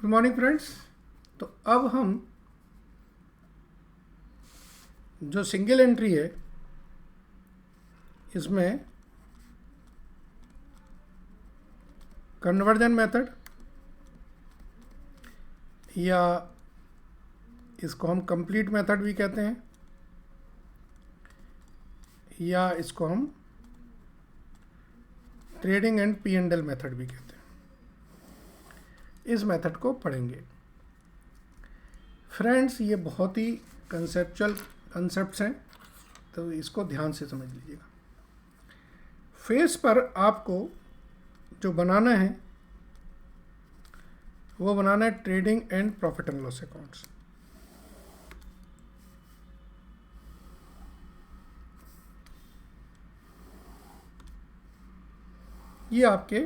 Good morning friends. तो अब हम जो सिंगल एंट्री है इसमें कन्वर्जन मेथड या इसको हम कंप्लीट मेथड भी कहते हैं या इसको हम trading and P and L method भी कहते हैं, इस मेथड को पढ़ेंगे। फ्रेंड्स ये बहुत ही कंसेप्चुअल कंसेप्ट्स हैं, तो इसको ध्यान से समझ लीजिएगा। फेस पर आपको जो बनाना है वो बनाना है trading and profit and loss accounts. ये आपके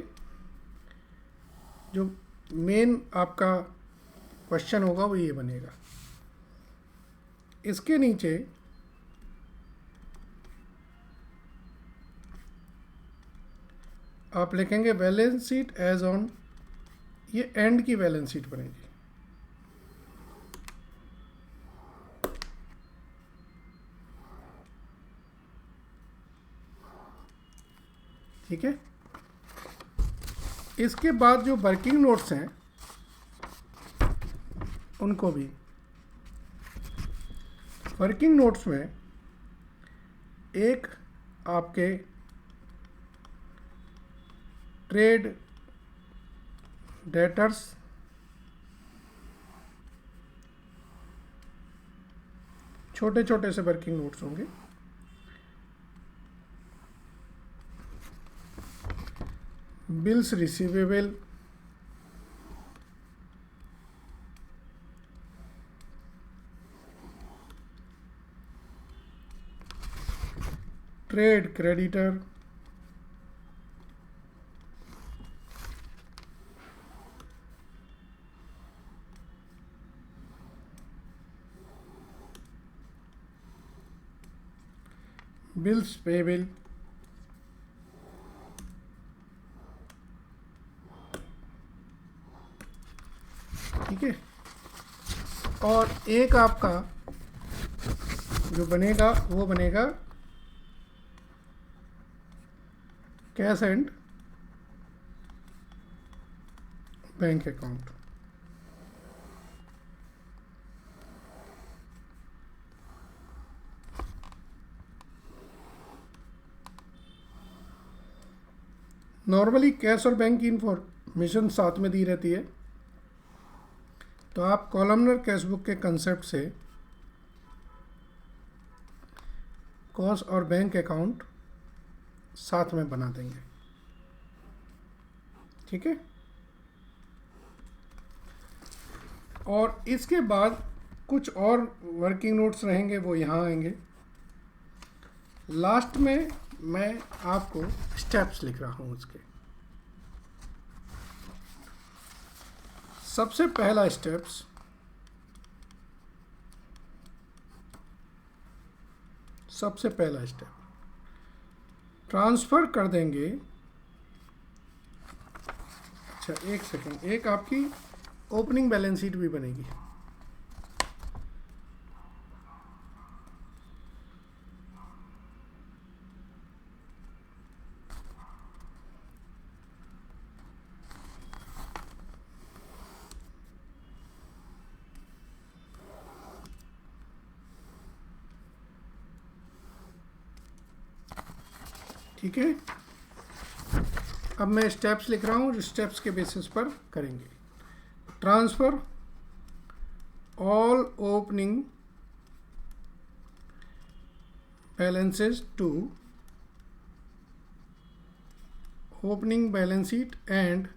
जो मेन आपका क्वेश्चन होगा वो ये बनेगा। इसके नीचे आप लिखेंगे बैलेंस शीट एज ऑन, ये एंड की बैलेंस शीट बनेगी। ठीक है। इसके बाद जो वर्किंग नोट्स हैं उनको भी, वर्किंग नोट्स में एक आपके ट्रेड डेटर्स, छोटे छोटे से वर्किंग नोट्स होंगे। Bills receivable, trade creditor, bills payable, ठीक है। और एक आपका जो बनेगा वो बनेगा cash and bank account. Normally cash और बैंक की इंफॉर्मेशन साथ में दी रहती है, तो आप कॉलमनर कैश बुक के कंसेप्ट से कैश और बैंक अकाउंट साथ में बना देंगे। ठीक है। और इसके बाद कुछ और वर्किंग नोट्स रहेंगे, वो यहाँ आएंगे। लास्ट में मैं आपको स्टेप्स लिख रहा हूँ उसके। सबसे पहला स्टेप्स, सबसे पहला स्टेप ट्रांसफ़र कर देंगे। अच्छा एक सेकेंड, एक आपकी ओपनिंग बैलेंस शीट भी बनेगी। ठीक है। अब मैं स्टेप्स लिख रहा हूँ, स्टेप्स के बेसिस पर करेंगे। Transfer all opening balances to opening balance sheet and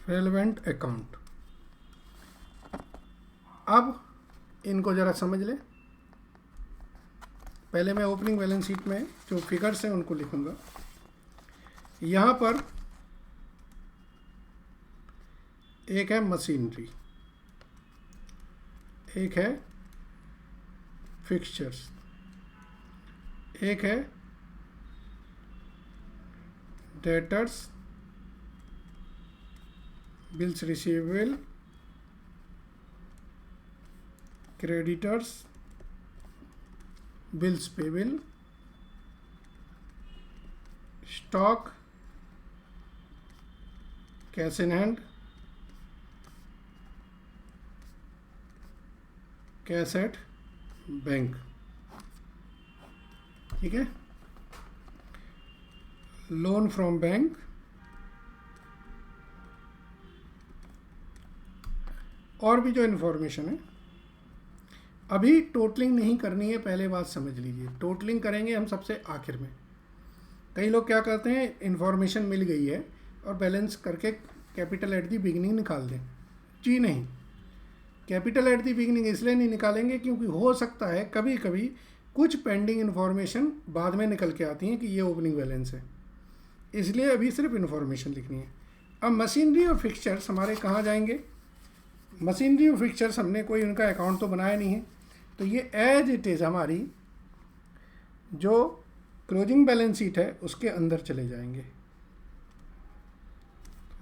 relevant account। अब इनको ज़रा समझ लें। पहले मैं ओपनिंग बैलेंस शीट में जो फिगर्स हैं उनको लिखूंगा। यहाँ पर एक है मशीनरी, एक है फिक्सचर्स, एक है debtors bills receivable, creditors, bills payable, stock, cash in hand, cash at bank. ठीक है, लोन फ्रॉम बैंक और भी जो इन्फॉर्मेशन है। अभी टोटलिंग नहीं करनी है, पहले बात समझ लीजिए। टोटलिंग करेंगे हम सबसे आखिर में। कई लोग क्या करते हैं, इन्फॉर्मेशन मिल गई है और बैलेंस करके कैपिटल एट दी बिगिनिंग निकाल दें। जी नहीं, कैपिटल एट दी बिगिनिंग इसलिए नहीं निकालेंगे क्योंकि हो सकता है कभी कभी कुछ पेंडिंग इन्फॉर्मेशन बाद में निकल के आती हैं कि ये ओपनिंग बैलेंस है, इसलिए अभी सिर्फ इन्फॉर्मेशन लिखनी है। अब मशीनरी और फिक्सचर्स हमारे कहाँ जाएंगे? मशीनरी और फिक्सचर्स हमने कोई उनका अकाउंट तो बनाया नहीं है, तो ये एज इट इज़ हमारी जो क्लोजिंग बैलेंस शीट है उसके अंदर चले जाएंगे।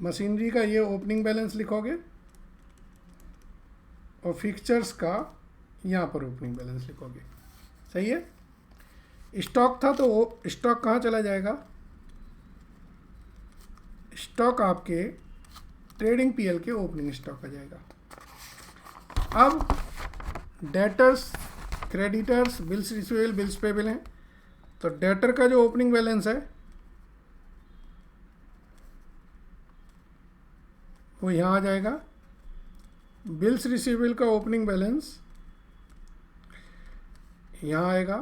मशीनरी का ये ओपनिंग बैलेंस लिखोगे और फिक्सचर्स का यहाँ पर ओपनिंग बैलेंस लिखोगे। सही है। स्टॉक था तो स्टॉक कहाँ चला जाएगा? स्टॉक आपके ट्रेडिंग पीएल के ओपनिंग स्टॉक आ जाएगा। अब debtors, creditors, bills receivable, bills payable हैं, तो डेटर का जो ओपनिंग बैलेंस है वो यहाँ आ जाएगा। बिल्स रिसीवेबल का ओपनिंग बैलेंस यहाँ आएगा।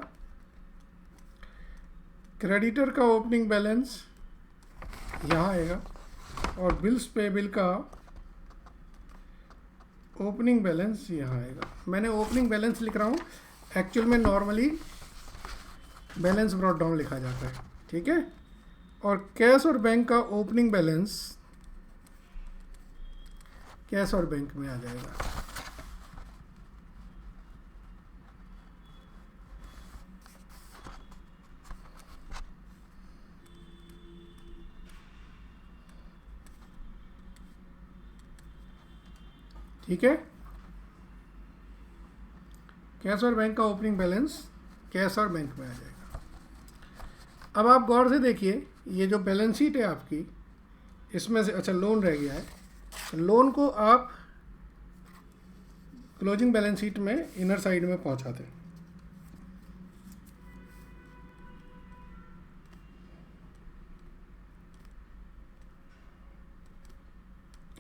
क्रेडिटर का ओपनिंग बैलेंस यहाँ आएगा और बिल्स पेबल का ओपनिंग बैलेंस यहाँ आएगा। मैंने ओपनिंग बैलेंस लिख रहा हूँ, एक्चुअल में नॉर्मली बैलेंस ब्रॉट डाउन लिखा जाता है। ठीक है। और कैश और बैंक का ओपनिंग बैलेंस कैश और बैंक में आ जाएगा। ठीक है। कैश और बैंक का ओपनिंग बैलेंस कैश और बैंक में आ जाएगा। अब आप गौर से देखिए, ये जो बैलेंस शीट है आपकी, इसमें से अच्छा लोन रह गया है, लोन को आप क्लोजिंग बैलेंस शीट में इनर साइड में पहुंचाते हैं।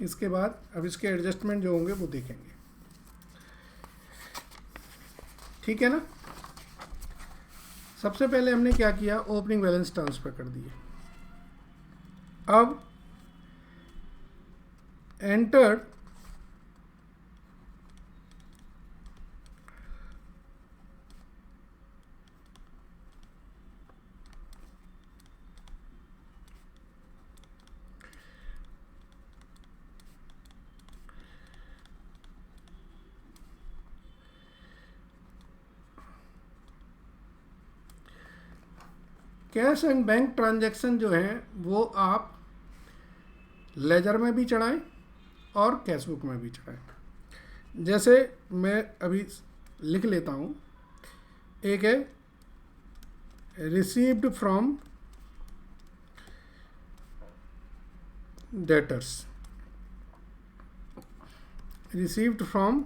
इसके बाद अब इसके एडजस्टमेंट जो होंगे वो देखेंगे। ठीक है ना। सबसे पहले हमने क्या किया, ओपनिंग बैलेंस ट्रांसफर कर दिए। अब enter cash and bank transaction जो है वो आप लेजर में भी चढ़ाएं और कैश बुक में भी चढ़ाएं। जैसे मैं अभी लिख लेता हूँ, एक है received from debtors, received from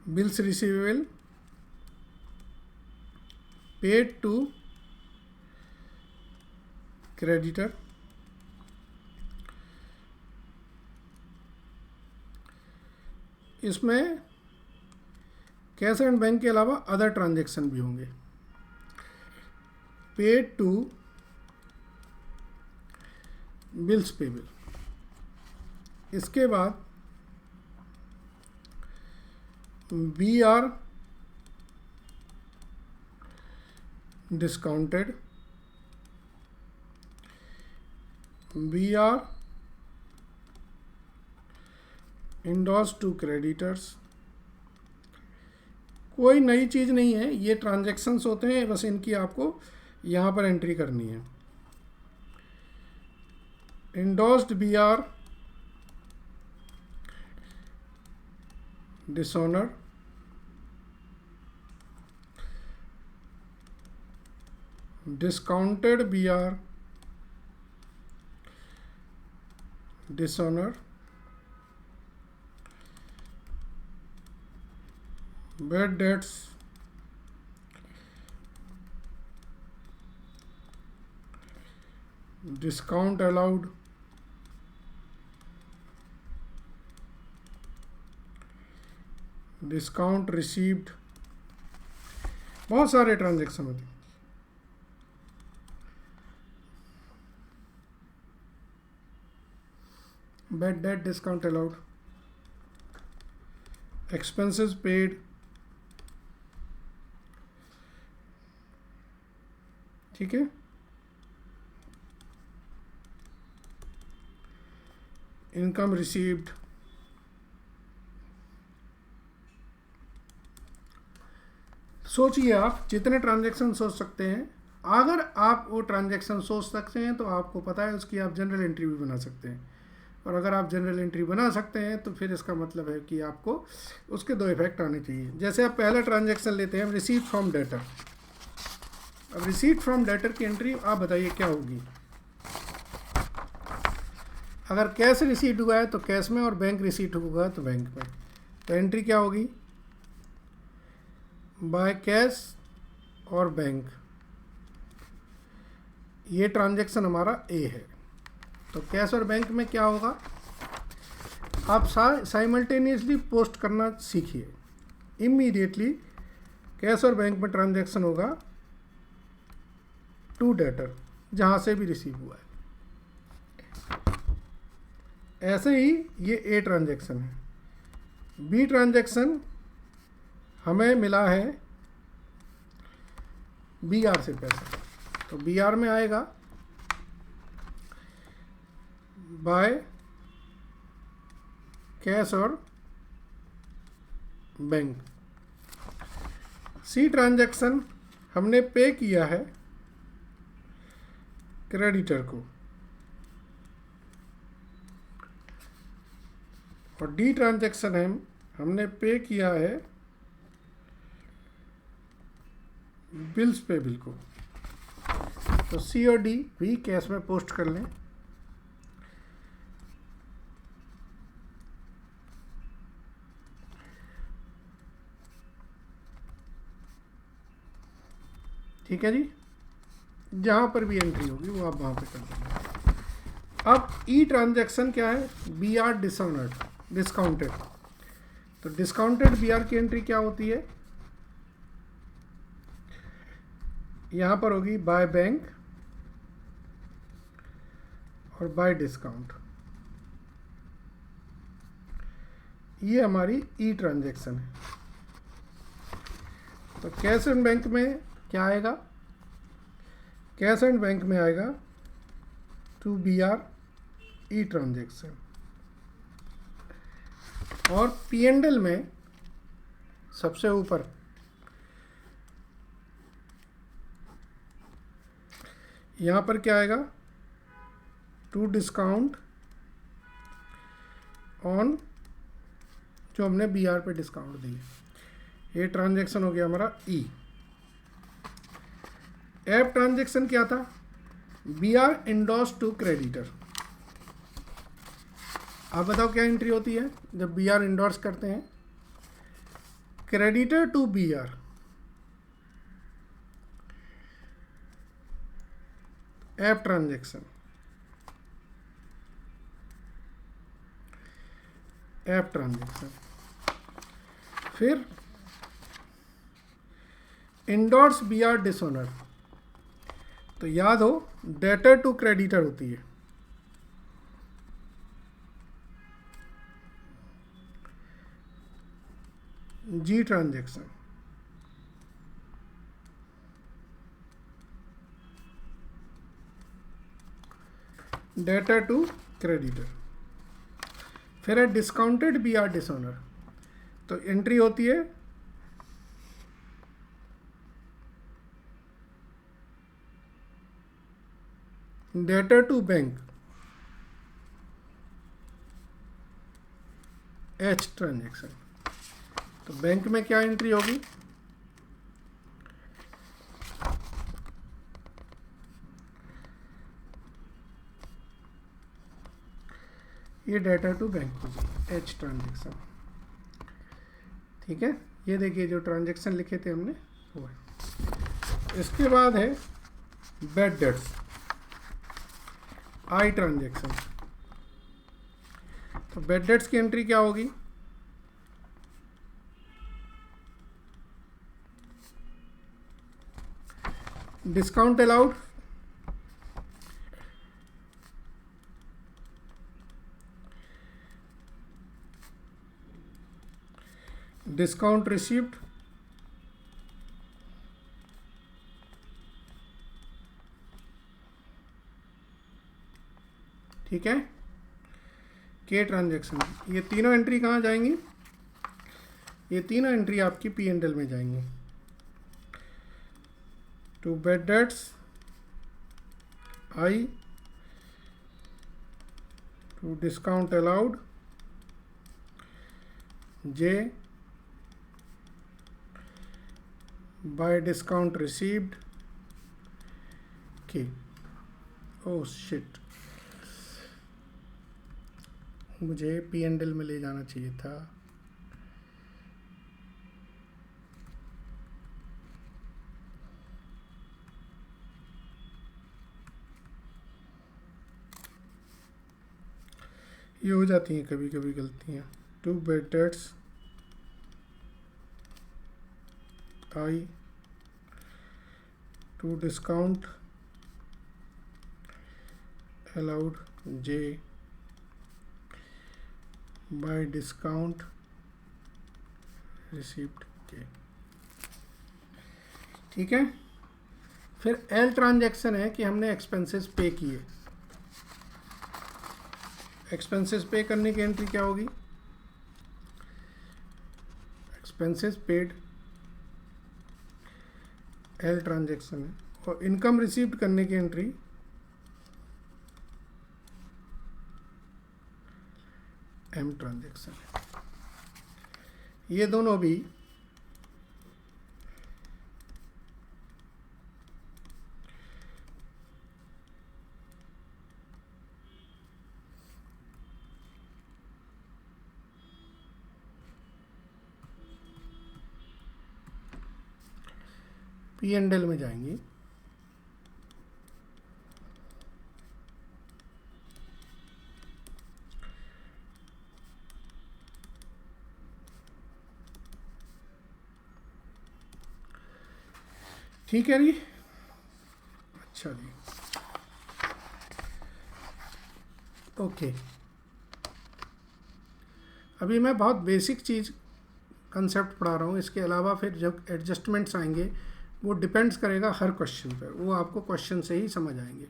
bills receivable, paid to creditor, इसमें कैश एंड बैंक के अलावा अदर ट्रांजैक्शन भी होंगे। पेड टू बिल्स पेबल, इसके बाद B R discounted, B R endorse to creditors. कोई नई चीज़ नहीं है, ये ट्रांजैक्शंस होते हैं, बस इनकी आपको यहाँ पर एंट्री करनी है। endorsed BR dishonor, discounted BR dishonor, bad debts discount allowed, discount received, बहुत सारे ट्रांजैक्शन होते हैं। Bad debt discount allowed, expenses paid, ठीक है, इनकम रिसीव्ड। सोचिए आप जितने ट्रांजैक्शन सोच सकते हैं, अगर आप वो ट्रांजैक्शन सोच सकते हैं तो आपको पता है उसकी आप जनरल एंट्री भी बना सकते हैं, और अगर आप जनरल एंट्री बना सकते हैं तो फिर इसका मतलब है कि आपको उसके दो इफेक्ट आने चाहिए। जैसे आप पहला ट्रांजैक्शन लेते हैं रिसीट फ्रॉम डेटर। अब रिसीट फ्रॉम डेटर की एंट्री आप बताइए क्या होगी। अगर कैश रिसीट हुआ है तो कैश में, और बैंक रिसीट होगा तो बैंक में। तो एंट्री क्या होगी, बाय कैश और बैंक। ये ट्रांजैक्शन हमारा ए है। तो कैश और बैंक में क्या होगा, आप साइमल्टेनियसली पोस्ट करना सीखिए। इमीडिएटली कैश और बैंक में ट्रांजैक्शन होगा टू डेटर, जहाँ से भी रिसीव हुआ है। ऐसे ही ये ए ट्रांजैक्शन है। बी ट्रांजैक्शन हमें मिला है बी आर से पैसा, तो बी आर में आएगा बाय कैश और बैंक। सी ट्रांजैक्शन हमने पे किया है क्रेडिटर को, और डी ट्रांजैक्शन है हमने पे किया है बिल्स पेबल को। तो सी और डी भी कैश में पोस्ट कर लें। ठीक है जी, जहां पर भी एंट्री होगी वो आप वहां पे कर देंगे। अब ई ट्रांजैक्शन क्या है, बी आर डिसऑनर्ड, डिस्काउंटेड। तो डिस्काउंटेड बी आर की एंट्री क्या होती है, यहां पर होगी बाय बैंक और बाय डिस्काउंट। ये हमारी ई ट्रांजैक्शन है। तो कैश एंड बैंक में क्या आएगा, कैश एंड बैंक में आएगा to B R E transaction, और पी एंड एल में सबसे ऊपर यहाँ पर क्या आएगा, टू डिस्काउंट ऑन, जो हमने बी आर पे डिस्काउंट दी। ये ट्रांजैक्शन हो गया हमारा ई। एफ ट्रांजैक्शन क्या था, B R endorse to creditor. आप बताओ क्या एंट्री होती है जब बी आर इंडोर्स करते हैं, creditor to B R. F transaction, F transaction. फिर इंडोर्स बी आर डिसऑनर। तो याद हो डेटर टू क्रेडिटर होती है। G transaction, debtor to creditor. फिर है डिस्काउंटेड बी आर डिसऑनर। तो एंट्री होती है debtor to bank, H transaction. तो बैंक में क्या एंट्री होगी, ये डाटा टू बैंक होगी एच ट्रांजैक्शन। ठीक है, ये देखिए जो ट्रांजैक्शन लिखे थे हमने वो है। इसके बाद है बैड डेट्स आई ट्रांजैक्शन। तो बैड डेट्स की एंट्री क्या होगी, डिस्काउंट अलाउड, डिस्काउंट रिसीव्ड, ठीक है, के ट्रांजैक्शन। ये तीनों एंट्री कहाँ जाएंगी, ये तीनों एंट्री आपकी पी एंड एल में जाएंगी। To bad debts I, to discount allowed J, by discount received K. Oh shit, मुझे पी एंड एल में ले जाना चाहिए था। ये हो जाती हैं कभी कभी गलतियाँ। To bad debts I, to discount allowed J, by discount received K. ठीक है, फिर एल ट्रांजैक्शन है कि हमने एक्सपेंसेस पे किए। एक्सपेंसेस पे करने की एंट्री क्या होगी, एक्सपेंसेस पेड, एल ट्रांजैक्शन है। और इनकम रिसीव्ड करने की एंट्री एम ट्रांजैक्शन है। ये दोनों भी पी एंड एल में जाएंगी। ठीक है जी, अच्छा जी, ओके। अभी मैं बहुत बेसिक चीज़ कंसेप्ट पढ़ा रहा हूँ, इसके अलावा फिर जब एडजस्टमेंट्स आएंगे वो डिपेंड्स करेगा हर क्वेश्चन पर, वो आपको क्वेश्चन से ही समझ आएंगे।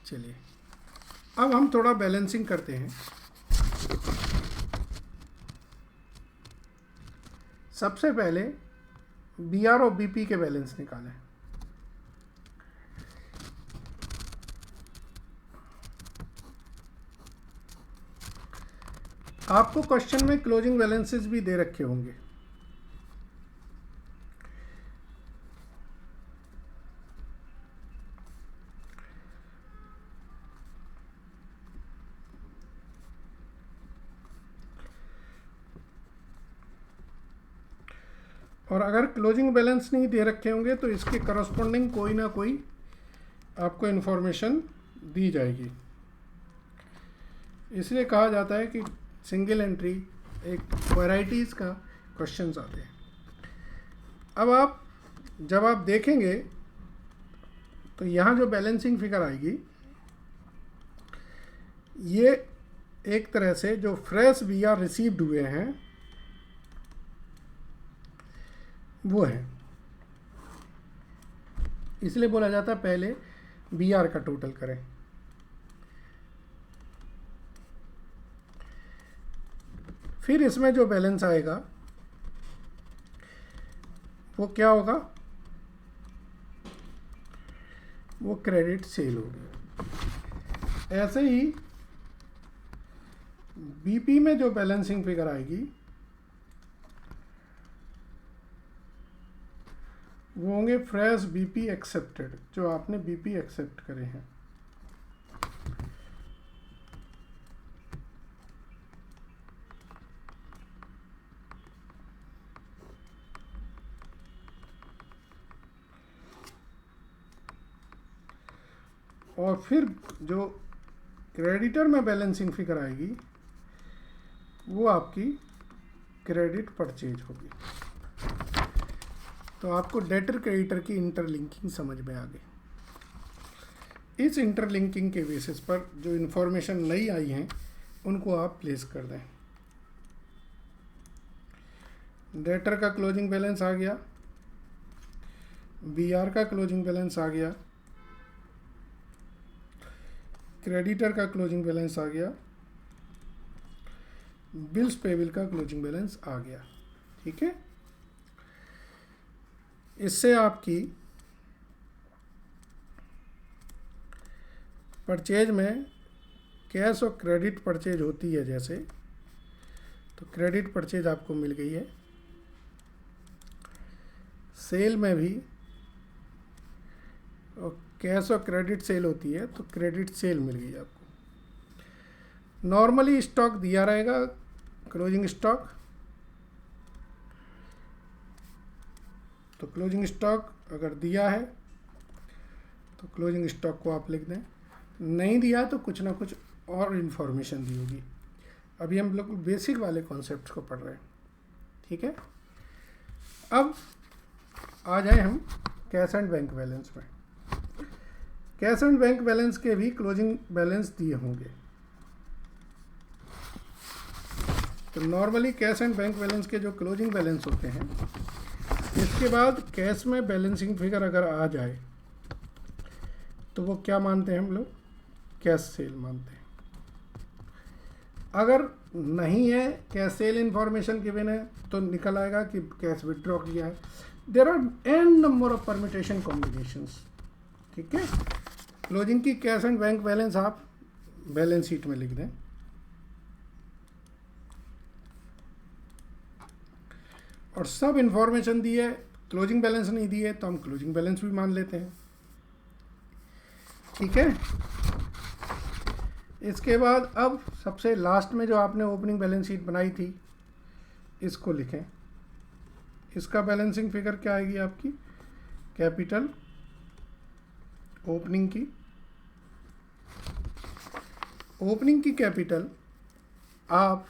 चलिए अब हम थोड़ा बैलेंसिंग करते हैं। सबसे पहले बीआर और बीपी के बैलेंस निकालें। आपको क्वेश्चन में क्लोजिंग बैलेंसेस भी दे रखे होंगे। और अगर क्लोजिंग बैलेंस नहीं दे रखे होंगे तो इसके करस्पॉन्डिंग कोई ना कोई आपको इन्फॉर्मेशन दी जाएगी। इसलिए कहा जाता है कि सिंगल एंट्री एक वैराइटीज़ का क्वेश्चंस आते हैं। अब आप जब आप देखेंगे तो यहाँ जो बैलेंसिंग फिगर आएगी ये एक तरह से जो फ्रेश बीआर रिसीव्ड हुए हैं वो है, इसलिए बोला जाता है पहले बीआर का टोटल करें। फिर इसमें जो बैलेंस आएगा वो क्या होगा, वो क्रेडिट सेल होगी। ऐसे ही बीपी में जो बैलेंसिंग फिगर आएगी वो होंगे फ्रेश बीपी एक्सेप्टेड, जो आपने बीपी एक्सेप्ट करे हैं। और फिर जो क्रेडिटर में बैलेंसिंग फिगर आएगी वो आपकी क्रेडिट परचेज होगी। तो आपको डेटर क्रेडिटर की इंटरलिंकिंग समझ में आ गई। इस इंटरलिंकिंग के बेसिस पर जो इन्फॉर्मेशन नई आई हैं उनको आप प्लेस कर दें। डेटर का क्लोजिंग बैलेंस आ गया, बीआर का क्लोजिंग बैलेंस आ गया, क्रेडिटर का क्लोजिंग बैलेंस आ गया, बिल्स पेबल का क्लोजिंग बैलेंस आ गया। ठीक है, इससे आपकी परचेज में कैश और क्रेडिट परचेज होती है जैसे, तो क्रेडिट परचेज आपको मिल गई है। सेल में भी और कैश और क्रेडिट सेल होती है तो क्रेडिट सेल मिल गई आपको। नॉर्मली स्टॉक दिया रहेगा, क्लोजिंग स्टॉक, तो क्लोजिंग स्टॉक अगर दिया है तो क्लोजिंग स्टॉक को आप लिख दें, नहीं दिया तो कुछ ना कुछ और इन्फॉर्मेशन दी होगी। अभी हम लोग बेसिक वाले कॉन्सेप्ट को पढ़ रहे हैं। ठीक है, अब आ जाए हम कैश एंड बैंक बैलेंस में। कैश एंड बैंक बैलेंस के भी क्लोजिंग बैलेंस दिए होंगे। तो normally cash and bank balance के जो क्लोजिंग बैलेंस होते हैं, इसके बाद कैश में बैलेंसिंग फिगर अगर आ जाए तो वो क्या मानते हैं हम लोग, कैश सेल मानते हैं। अगर नहीं है कैश सेल इंफॉर्मेशन गिवन है तो निकल आएगा कि कैश विड्रॉ किया है। There are N number of permutation combinations. ठीक है, क्लोजिंग की कैश एंड बैंक बैलेंस आप बैलेंस शीट में लिख दें। और सब इंफॉर्मेशन दी है, क्लोजिंग बैलेंस नहीं दी है तो हम क्लोजिंग बैलेंस भी मान लेते हैं। ठीक है, इसके बाद अब सबसे लास्ट में जो आपने ओपनिंग बैलेंस शीट बनाई थी इसको लिखें। इसका बैलेंसिंग फिगर क्या आएगी आपकी, कैपिटल ओपनिंग की कैपिटल आप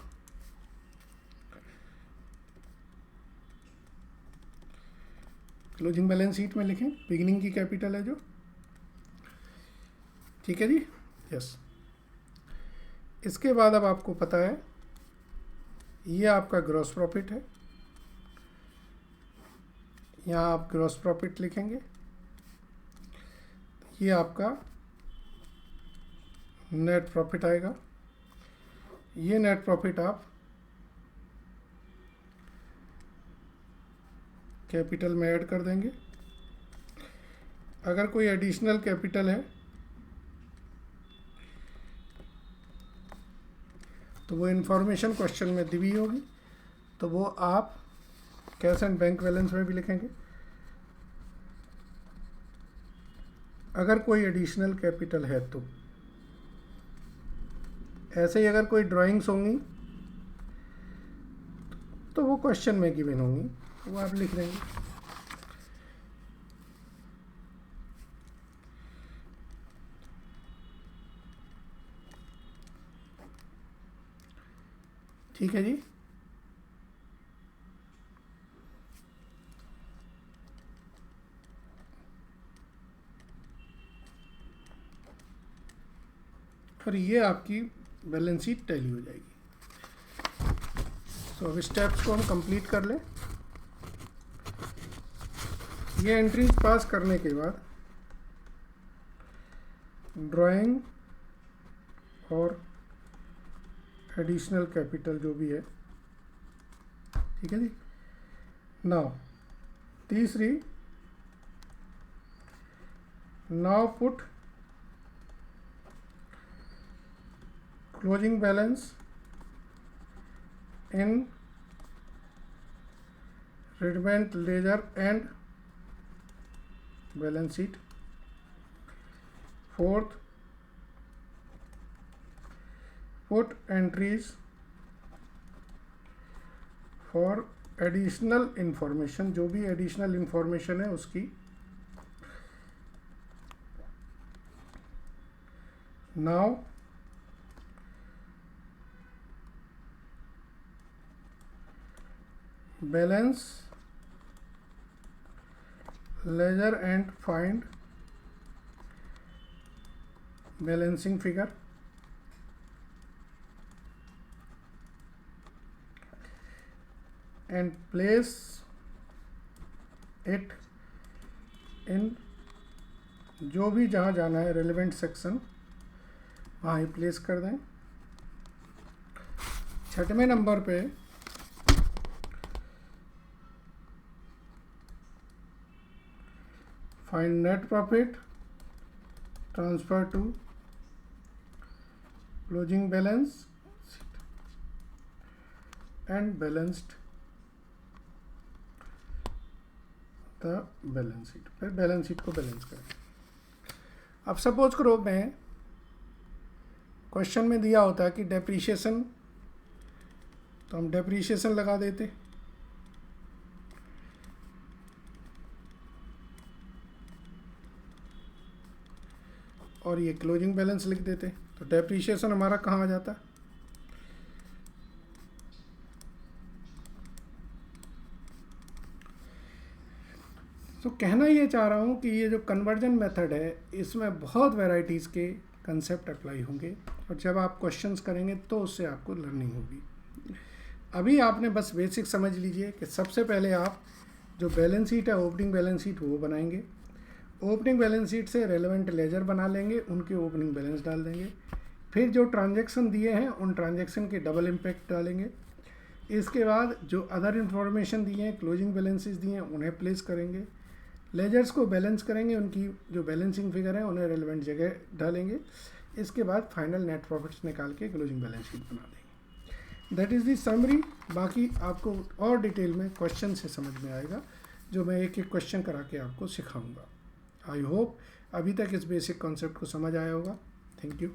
क्लोजिंग बैलेंस शीट में लिखें, बिगिनिंग की कैपिटल है जो। ठीक है जी, यस। इसके बाद अब आपको पता है ये आपका ग्रॉस प्रॉफिट है, यहाँ आप ग्रॉस प्रॉफिट लिखेंगे। ये आपका नेट प्रॉफिट आएगा, ये नेट प्रॉफिट आप कैपिटल में ऐड कर देंगे। अगर कोई एडिशनल कैपिटल है तो वो इन्फॉर्मेशन क्वेश्चन में दी हुई होगी, तो वो आप कैश एंड बैंक बैलेंस में भी लिखेंगे। अगर कोई एडिशनल कैपिटल है तो ऐसे ही अगर कोई ड्राइंग्स होंगी तो वो क्वेश्चन में गिवन होंगी, वो आप लिख देंगे। ठीक है जी, और ये आपकी बैलेंस शीट टैली हो जाएगी। तो अब स्टेप्स को हम कंप्लीट कर लें। ये एंट्रीज पास करने के बाद ड्राइंग और एडिशनल कैपिटल जो भी है, ठीक है जी। नाउ तीसरी, now put closing balance in relevant ledger and balance sheet. Fourth, put entries for additional information, जो भी एडिशनल इंफॉर्मेशन है उसकी। Now balance ledger and find balancing figure. And place it in, जो भी जहाँ जाना है रेलिवेंट सेक्शन वहाँ ही प्लेस कर दें। 6वें नंबर पे find net profit transfer to closing balance and balanced the balance sheet. फिर बैलेंस शीट को बैलेंस करें। अब सपोज करो मैं क्वेश्चन में दिया होता है कि डेप्रीशिएशन, तो हम डेप्रीशिएशन लगा देते, और ये क्लोजिंग बैलेंस लिख देते, तो डेप्रीशिएशन हमारा कहाँ आ जाता? तो कहना ये चाह रहा हूँ कि ये जो कन्वर्जन मेथड है इसमें बहुत वैरायटीज़ के कंसेप्ट अप्लाई होंगे, और जब आप क्वेश्चंस करेंगे तो उससे आपको लर्निंग होगी। अभी आपने बस बेसिक समझ लीजिए कि सबसे पहले आप जो बैलेंस शीट है, ओपनिंग बैलेंस शीट, वो बनाएंगे। ओपनिंग बैलेंस शीट से रेलेवेंट लेजर बना लेंगे, उनके ओपनिंग बैलेंस डाल देंगे। फिर जो ट्रांजैक्शन दिए हैं उन ट्रांजैक्शन के डबल इम्पैक्ट डालेंगे। इसके बाद जो अदर इन्फॉर्मेशन दिए हैं, क्लोजिंग बैलेंसेस दिए हैं, उन्हें प्लेस करेंगे। लेजर्स को बैलेंस करेंगे, उनकी जो बैलेंसिंग फिगर है उन्हें रेलेवेंट जगह डालेंगे। इसके बाद फाइनल नेट प्रॉफिट्स निकाल के क्लोजिंग बैलेंस शीट बना देंगे। That is the summary. बाकी आपको और डिटेल में क्वेश्चन से समझ में आएगा, जो मैं एक एक क्वेश्चन करा के आपको सिखाऊंगा। आई होप अभी तक इस बेसिक कॉन्सेप्ट को समझ आया होगा। Thank you.